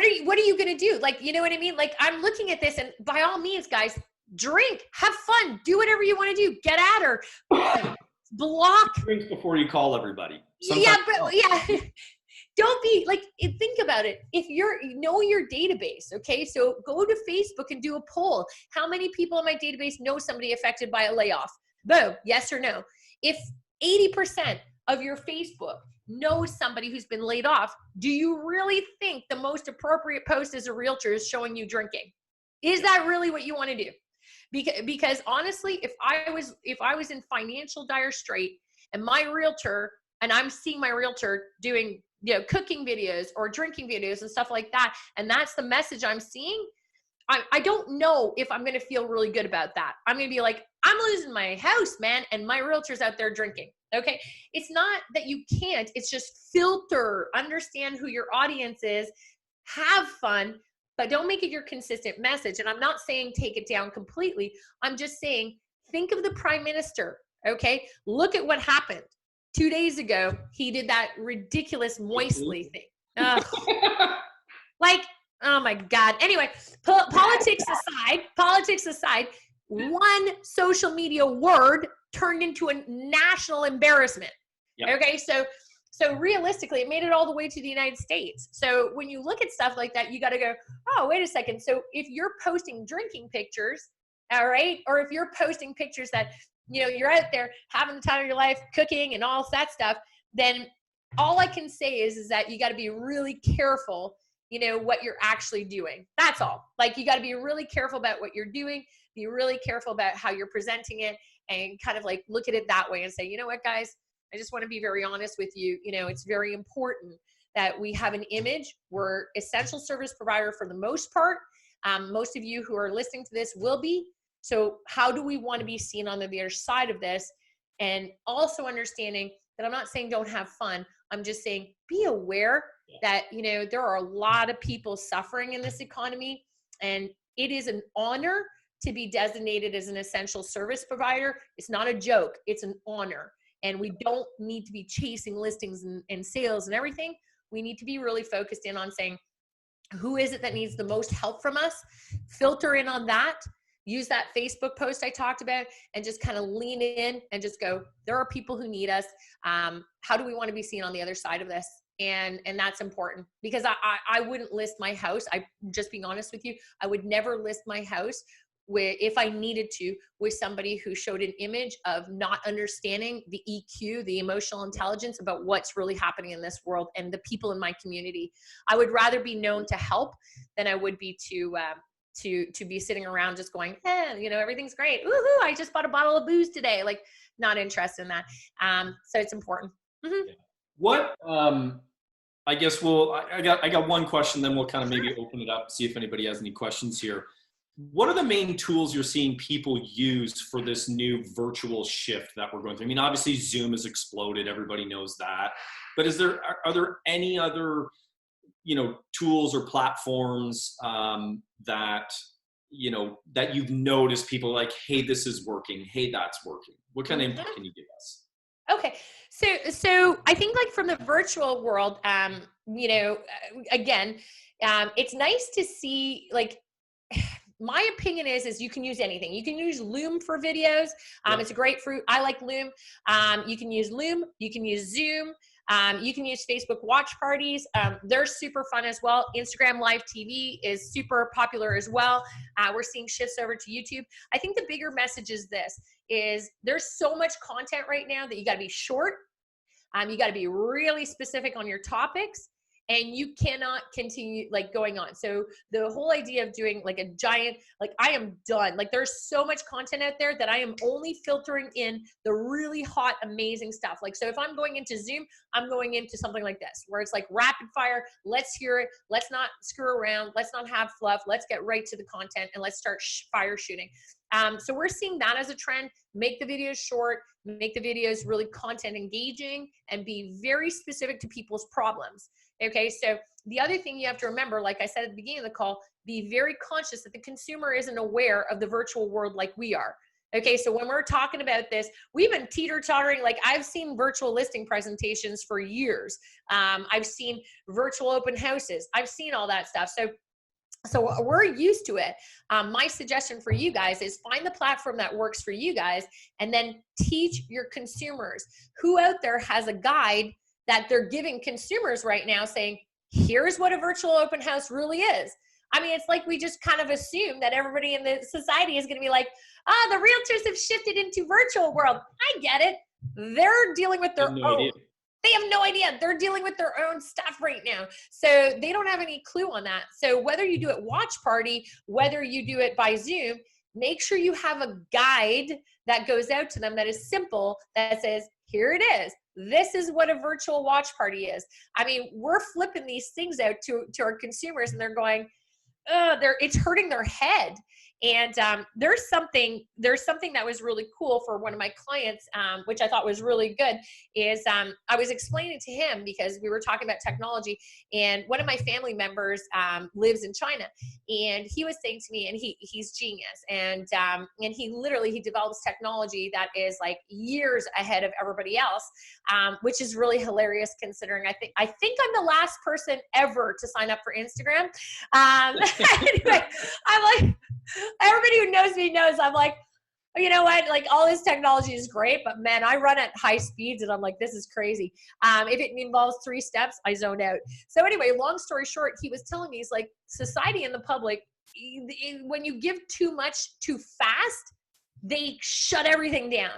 are you going to do? Like, you know what I mean? Like, I'm looking at this, and by all means, guys, drink, have fun, do whatever you want to do, get at her, block. Drink before you call everybody. Don't be like, think about it. If know your database, okay? So go to Facebook and do a poll. How many people in my database know somebody affected by a layoff? Boom, yes or no. If 80% of your Facebook knows somebody who's been laid off, do you really think the most appropriate post as a realtor is showing you drinking? Is that really what you want to do? Because honestly, if I was in financial dire strait and my realtor, and I'm seeing my realtor doing cooking videos or drinking videos and stuff like that, and that's the message I'm seeing, I don't know if I'm going to feel really good about that. I'm going to be like, I'm losing my house, man, and my realtor's out there drinking. Okay. It's not that you can't, it's just filter, understand who your audience is, have fun, but don't make it your consistent message. And I'm not saying take it down completely. I'm just saying, think of the Prime Minister. Okay. Look at what happened 2 days ago. He did that ridiculous moistly thing. Like, oh my God. Anyway, politics aside, one social media word turned into a national embarrassment. Yep. Okay. So realistically, it made it all the way to the United States. So when you look at stuff like that, you got to go, oh, wait a second. So if you're posting drinking pictures, all right, or if you're posting pictures that, you're out there having the time of your life, cooking and all that stuff, then all I can say is that you got to be really careful, what you're actually doing. That's all. Like, you got to be really careful about what you're doing, be really careful about how you're presenting it, and kind of like look at it that way and say, you know what, guys, I just want to be very honest with you. It's very important that we have an image. We're essential service provider for the most part. Most of you who are listening to this will be. So how do we want to be seen on the other side of this? And also understanding that I'm not saying don't have fun. I'm just saying be aware that, there are a lot of people suffering in this economy, and it is an honor to be designated as an essential service provider. It's not a joke. It's an honor. And we don't need to be chasing listings and sales and everything. We need to be really focused in on saying, who is it that needs the most help from us? Filter in on that. Use that Facebook post I talked about and just kind of lean in and just go, there are people who need us. How do we want to be seen on the other side of this? And that's important, because I wouldn't list my house. I just being honest with you, I would never list my house if I needed to, with somebody who showed an image of not understanding the EQ, the emotional intelligence about what's really happening in this world and the people in my community. I would rather be known to help than I would be to be sitting around just going, everything's great. Woohoo, I just bought a bottle of booze today. Like, not interested in that. So it's important. Mm-hmm. What, I guess I got one question, then we'll kind of maybe open it up, see if anybody has any questions here. What are the main tools you're seeing people use for this new virtual shift that we're going through? I mean, obviously Zoom has exploded. Everybody knows that. But are there any other, tools or platforms that you've noticed people like, hey, this is working. Hey, that's working. What kind of input can you give us? Okay. So I think, like, from the virtual world, again, it's nice to see, like, my opinion is you can use anything. You can use Loom for videos. It's a great fruit. I like Loom. You can use Loom. You can use Zoom. You can use Facebook watch parties. They're super fun as well. Instagram live TV is super popular as well. We're seeing shifts over to YouTube. I think the bigger message is this, is there's so much content right now that you got to be short. You got to be really specific on your topics, and you cannot continue like going on. So the whole idea of doing like a giant, like I am done. Like there's so much content out there that I am only filtering in the really hot, amazing stuff. Like, so if I'm going into Zoom, I'm going into something like this, where it's like rapid fire. Let's hear it. Let's not screw around. Let's not have fluff. Let's get right to the content and let's start fire shooting. So we're seeing that as a trend. Make the videos short, make the videos really content engaging, and be very specific to people's problems. Okay, so the other thing you have to remember, like I said at the beginning of the call, be very conscious that the consumer isn't aware of the virtual world like we are. Okay, so when we're talking about this, we've been teeter-tottering. Like I've seen virtual listing presentations for years. I've seen virtual open houses. I've seen all that stuff. So we're used to it. My suggestion for you guys is find the platform that works for you guys, and then teach your consumers. Who out there has a guide that they're giving consumers right now saying, here's what a virtual open house really is? I mean, it's like we just kind of assume that everybody in the society is going to be like, the realtors have shifted into virtual world. I get it. They're dealing with their own. They have no idea. They're dealing with their own stuff right now. So they don't have any clue on that. So whether you do it watch party, whether you do it by Zoom, make sure you have a guide that goes out to them that is simple, that says, here it is. This is what a virtual watch party is. I mean, we're flipping these things out to our consumers, and they're going, it's hurting their head. And there's something that was really cool for one of my clients, which I thought was really good, is I was explaining to him, because we were talking about technology, and one of my family members lives in China, and he was saying to me, and he's genius, and he develops technology that is like years ahead of everybody else, which is really hilarious considering I think I'm the last person ever to sign up for Instagram. Anyway, I'm like, everybody who knows me knows I'm like, you know what, like all this technology is great, but man, I run at high speeds and I'm like, this is crazy. If it involves 3 steps, I zone out. So anyway, long story short, he was telling me, he's like, society and the public, when you give too much too fast, they shut everything down.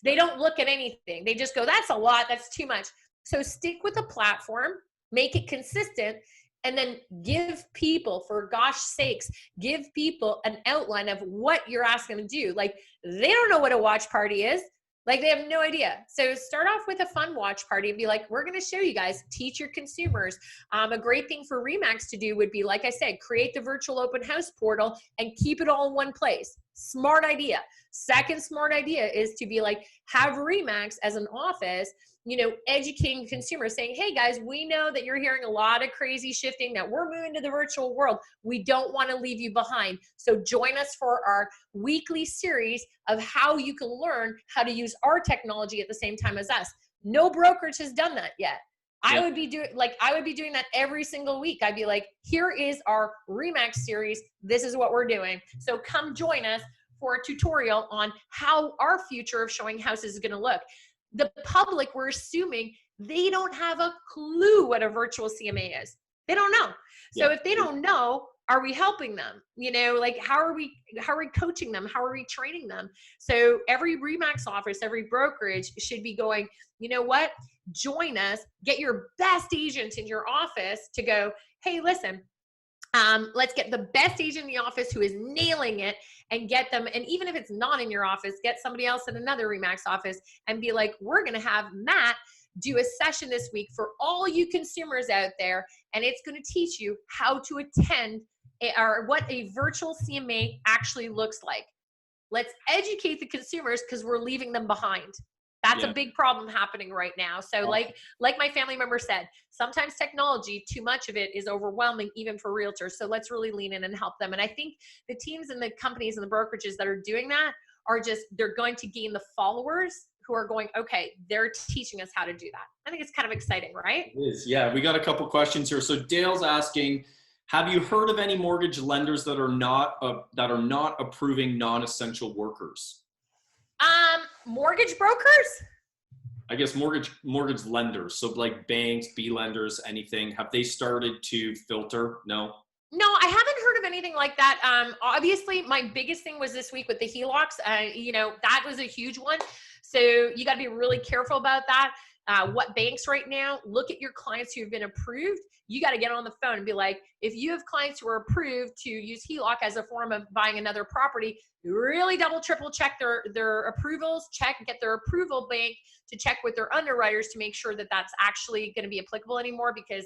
They don't look at anything. They just go, that's a lot, that's too much. So stick with the platform, make it consistent, and then give people, for gosh sakes, give people an outline of what you're asking them to do. Like, they don't know what a watch party is. Like, they have no idea. So start off with a fun watch party and be like, we're going to show you guys, teach your consumers. A great thing for RE/MAX to do would be, like I said, create the virtual open house portal and keep it all in one place. Smart idea. Second smart idea is to be like, have RE/MAX as an office, educating consumers, saying, hey guys, we know that you're hearing a lot of crazy shifting, that we're moving to the virtual world. We don't want to leave you behind. So join us for our weekly series of how you can learn how to use our technology at the same time as us. No brokerage has done that yet. I would be doing that every single week. I'd be like, here is our RE/MAX series. This is what we're doing. So come join us for a tutorial on how our future of showing houses is going to look. The public, we're assuming they don't have a clue what a virtual CMA is. They don't know. So if they don't know, are we helping them? Like how are we coaching them? How are we training them? So every RE/MAX office, every brokerage should be going, you know what? Join us, get your best agent in your office to go, hey, listen, let's get the best agent in the office who is nailing it, and get them. And even if it's not in your office, get somebody else in another RE/MAX office and be like, we're going to have Matt do a session this week for all you consumers out there. And it's going to teach you how to attend or what a virtual CMA actually looks like. Let's educate the consumers, because we're leaving them behind. That's a big problem happening right now. So like my family member said, sometimes technology, too much of it is overwhelming even for realtors. So let's really lean in and help them. And I think the teams and the companies and the brokerages that are doing that they're going to gain the followers who are going, okay, they're teaching us how to do that. I think it's kind of exciting, right? It is. Yeah, we got a couple questions here. So Dale's asking, Have you heard of any mortgage lenders that are not approving non-essential workers? Mortgage brokers? I guess mortgage lenders. So like banks, B lenders, anything. Have they started to filter? No. No, I haven't heard of anything like that. Obviously, my biggest thing was this week with the HELOCs. That was a huge one. So you got to be really careful about that. What banks right now, look at your clients who have been approved. You got to get on the phone and be like, if you have clients who are approved to use HELOC as a form of buying another property, really double, triple check their approvals, get their approval bank to check with their underwriters to make sure that that's actually going to be applicable anymore, because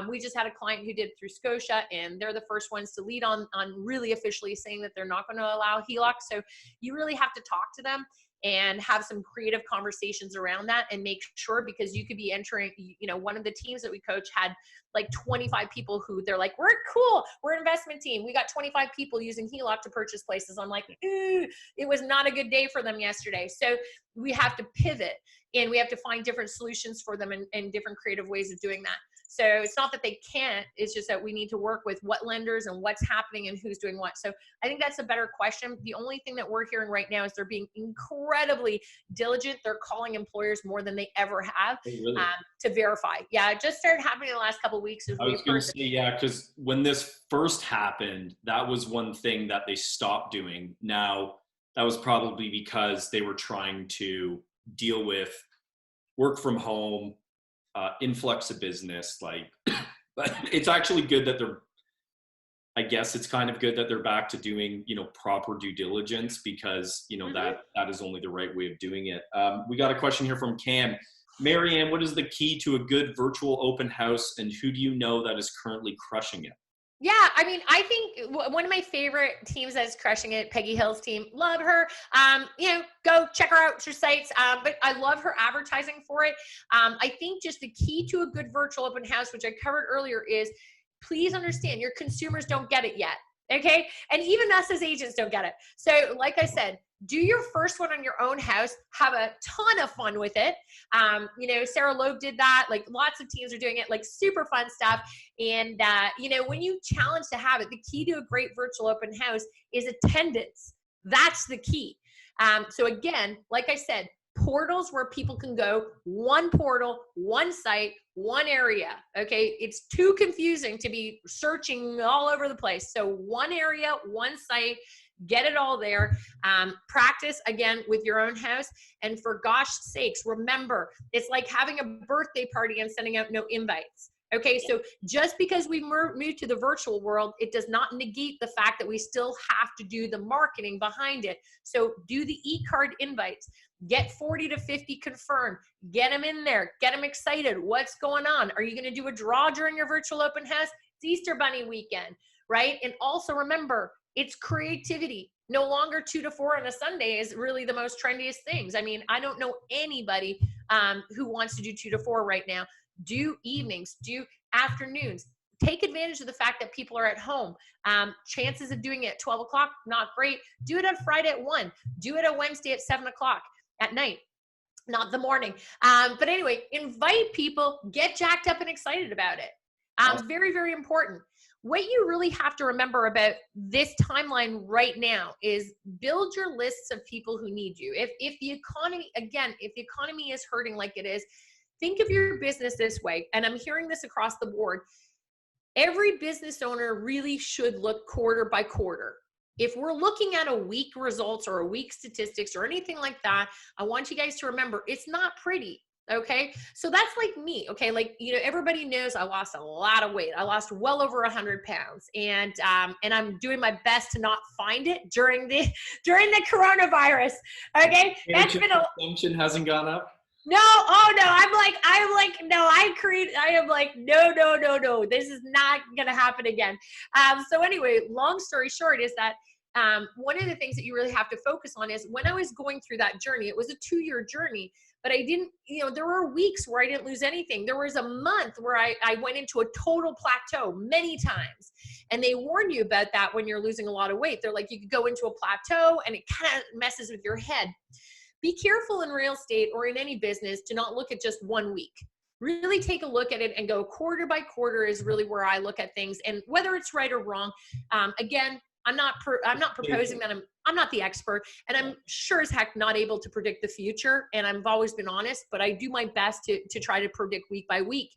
we just had a client who did it through Scotia, and they're the first ones to lead on really officially saying that they're not going to allow HELOC. So you really have to talk to them and have some creative conversations around that and make sure, because you could be entering, one of the teams that we coach had like 25 people who they're like, we're cool, we're an investment team, we got 25 people using HELOC to purchase places. I'm like, it was not a good day for them yesterday. So we have to pivot and we have to find different solutions for them and different creative ways of doing that. So it's not that they can't, it's just that we need to work with what lenders and what's happening and who's doing what. So I think that's a better question. The only thing that we're hearing right now is they're being incredibly diligent. They're calling employers more than they ever have to verify. Yeah, it just started happening in the last couple of weeks. I was going to say, yeah, because when this first happened, that was one thing that they stopped doing. Now, that was probably because they were trying to deal with work from home, influx of business, but it's actually good that I guess it's kind of good that they're back to doing, proper due diligence, because, that is only the right way of doing it. We got a question here from Cam. Marianne, what is the key to a good virtual open house, and who do you know that is currently crushing it? Yeah, I mean, I think one of my favorite teams that is crushing it, Peggy Hill's team, love her. Go check her out, her sites. But I love her advertising for it. I think just the key to a good virtual open house, which I covered earlier, is please understand your consumers don't get it yet. Okay. And even us as agents don't get it. So like I said, do your first one on your own house, have a ton of fun with it. Sarah Loeb did that. Like lots of teams are doing it, like super fun stuff. And, when you challenge to have it, the key to a great virtual open house is attendance. That's the key. So again, like I said, portals where people can go, one portal, one site, one area. Okay. It's too confusing to be searching all over the place. So one area, one site, get it all there. Practice again with your own house. And for gosh sakes, remember, it's like having a birthday party and sending out no invites. Okay, so just because we moved to the virtual world, it does not negate the fact that we still have to do the marketing behind it. So do the e-card invites, get 40 to 50 confirmed, get them in there, get them excited. What's going on? Are you going to do a draw during your virtual open house? It's Easter Bunny weekend, right? And also remember, it's creativity. No longer 2 to 4 on a Sunday is really the most trendiest things. I mean, I don't know anybody who wants to do 2 to 4 right now. Do evenings, do afternoons. Take advantage of the fact that people are at home. Chances of doing it at 12 o'clock, not great. Do it on Friday at 1. Do it on Wednesday at 7 o'clock at night, not the morning. But anyway, invite people, get jacked up and excited about it. Very, very important. What you really have to remember about this timeline right now is build your lists of people who need you. If the economy is hurting like it is, think of your business this way, and I'm hearing this across the board. Every business owner really should look quarter by quarter. If we're looking at a week results or a week statistics or anything like that, I want you guys to remember it's not pretty. Okay. So that's like me. Okay. Everybody knows I lost a lot of weight. I lost well over 100 pounds and I'm doing my best to not find it during the coronavirus. Okay. That's been consumption hasn't gone up. No. Oh no. No, this is not going to happen again. So anyway, long story short is that one of the things that you really have to focus on is when I was going through that journey, it was a 2-year journey, but I didn't, there were weeks where I didn't lose anything. There was a month where I went into a total plateau many times. And they warn you about that when you're losing a lot of weight. They're like, you could go into a plateau and it kind of messes with your head. Be careful in real estate or in any business to not look at just 1 week. really take a look at it and go quarter by quarter is really where I look at things. And whether it's right or wrong, again, I'm not proposing that I'm not the expert, and I'm sure as heck not able to predict the future. And I've always been honest, but I do my best to try to predict week by week.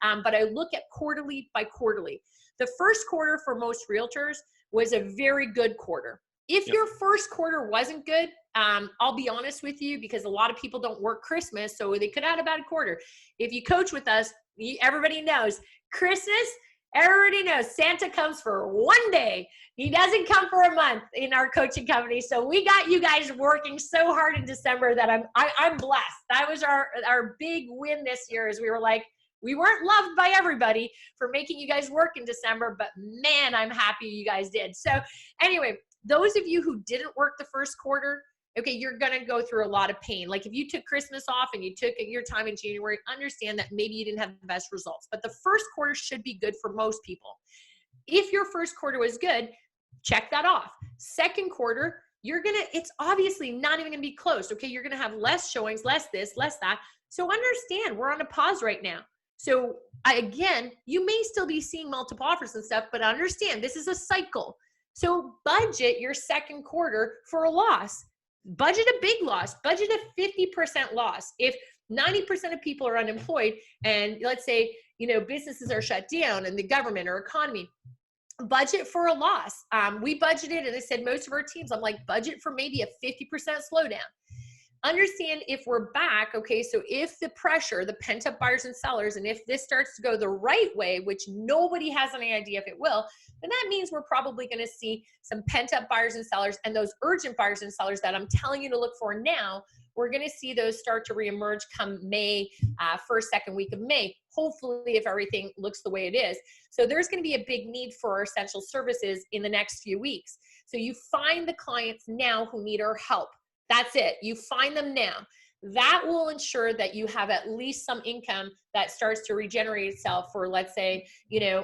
But I look at quarterly by quarterly. The first quarter for most realtors was a very good quarter. If your first quarter wasn't good, I'll be honest with you, because a lot of people don't work Christmas, so they could have had a bad quarter. If you coach with us, everybody knows Christmas. Everybody knows Santa comes for one day. He doesn't come for a month in our coaching company. So we got you guys working so hard in December that I'm blessed. That was our big win this year, is we were like, we weren't loved by everybody for making you guys work in December, but man, I'm happy you guys did. So anyway, those of you who didn't work the first quarter, okay, you're going to go through a lot of pain. Like if you took Christmas off and you took your time in January, understand that maybe you didn't have the best results, but the first quarter should be good for most people. If your first quarter was good, check that off. Second quarter, it's obviously not even going to be close. Okay. You're going to have less showings, less this, less that. So understand we're on a pause right now. So again, you may still be seeing multiple offers and stuff, but understand this is a cycle. So budget your second quarter for a loss. Budget a big loss, budget a 50% loss. If 90% of people are unemployed and let's say, businesses are shut down and the government or economy, budget for a loss. We budgeted, and I said most of our teams, I'm like, budget for maybe a 50% slowdown. Understand if we're back, okay, so if the pressure, the pent-up buyers and sellers, and if this starts to go the right way, which nobody has any idea if it will, then that means we're probably going to see some pent-up buyers and sellers, and those urgent buyers and sellers that I'm telling you to look for now, we're going to see those start to reemerge come May, first, second week of May, hopefully if everything looks the way it is. So there's going to be a big need for our essential services in the next few weeks. So you find the clients now who need our help. That's it. You find them now. That will ensure that you have at least some income that starts to regenerate itself for, let's say,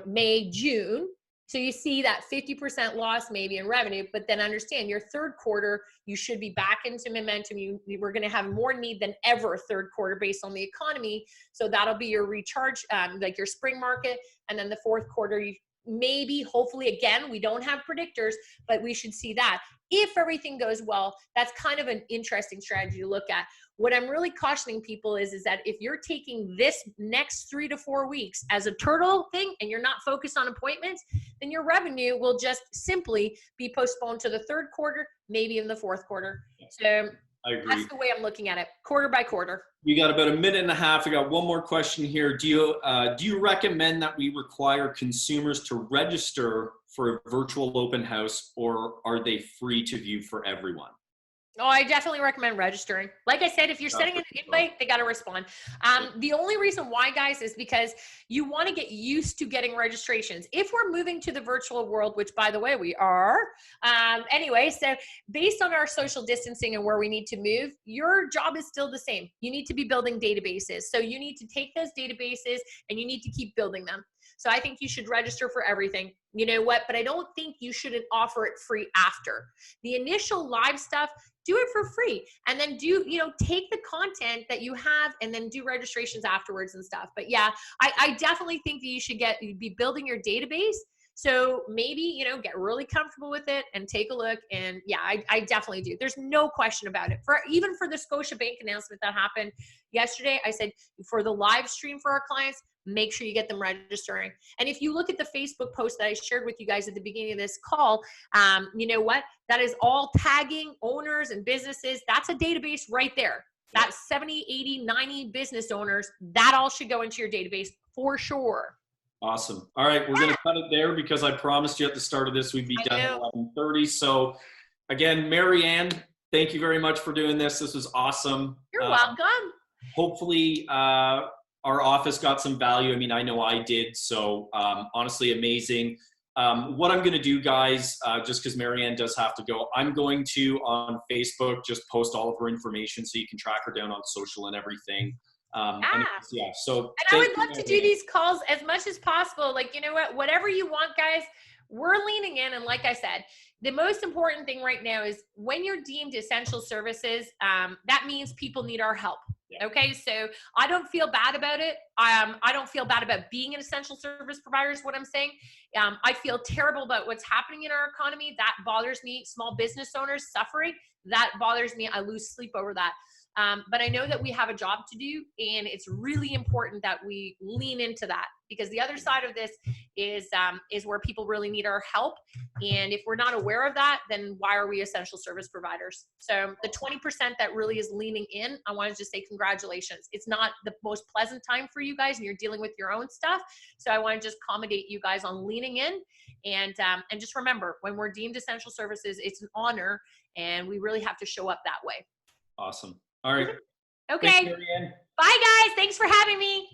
May, June. So you see that 50% loss maybe in revenue, but then understand your third quarter, you should be back into momentum. We're going to have more need than ever third quarter based on the economy. So that'll be your recharge, like your spring market. And then the fourth quarter, maybe, hopefully, again, we don't have predictors, but we should see that. If everything goes well, that's kind of an interesting strategy to look at. What I'm really cautioning people is that if you're taking this next 3 to 4 weeks as a turtle thing and you're not focused on appointments, then your revenue will just simply be postponed to the third quarter, maybe in the fourth quarter. So I agree. That's the way I'm looking at it, quarter by quarter. We got about a minute and a half. I got one more question here. Do you recommend that we require consumers to register for a virtual open house, or are they free to view for everyone? Oh, I definitely recommend registering. Like I said, if you're sending an invite, they got to respond. The only reason why, guys, is because you want to get used to getting registrations. If we're moving to the virtual world, which by the way, we are, anyway, so based on our social distancing and where we need to move, your job is still the same. You need to be building databases. So you need to take those databases and you need to keep building them. So I think you should register for everything. You know what? But I don't think you shouldn't offer it free after. The initial live stuff, do it for free. And then take the content that you have and then do registrations afterwards and stuff. But yeah, I definitely think that you should be building your database. So maybe, get really comfortable with it and take a look. And yeah, I definitely do. There's no question about it. Even for the Scotiabank announcement that happened yesterday, I said for the live stream for our clients, make sure you get them registering. And if you look at the Facebook post that I shared with you guys at the beginning of this call, you know what? That is all tagging owners and businesses. That's a database right there. That's 70, 80, 90 business owners. That all should go into your database for sure. Awesome. All right. We're going to cut it there because I promised you at the start of this, we'd be done at 11:30. So again, Mary Ann, thank you very much for doing this. This was awesome. You're welcome. Hopefully, our office got some value. I mean, I know I did. So honestly, amazing. What I'm going to do, guys, just because Marianne does have to go, I'm going to, on Facebook, just post all of her information so you can track her down on social and everything. And I would love to do these calls as much as possible. Like, you know what, whatever you want, guys, we're leaning in. And like I said, the most important thing right now is when you're deemed essential services, that means people need our help. Yeah. Okay, so I don't feel bad about it. I don't feel bad about being an essential service provider is what I'm saying. I feel terrible about what's happening in our economy. That bothers me. Small business owners suffering, that bothers me. I lose sleep over that. But I know that we have a job to do, and it's really important that we lean into that, because the other side of this is where people really need our help. And if we're not aware of that, then why are we essential service providers? So the 20% that really is leaning in, I want to just say congratulations. It's not the most pleasant time for you guys, and you're dealing with your own stuff. So I want to just accommodate you guys on leaning in, and just remember, when we're deemed essential services, it's an honor, and we really have to show up that way. Awesome. All right. Okay. Thanks, Marianne. Bye, guys. Thanks for having me.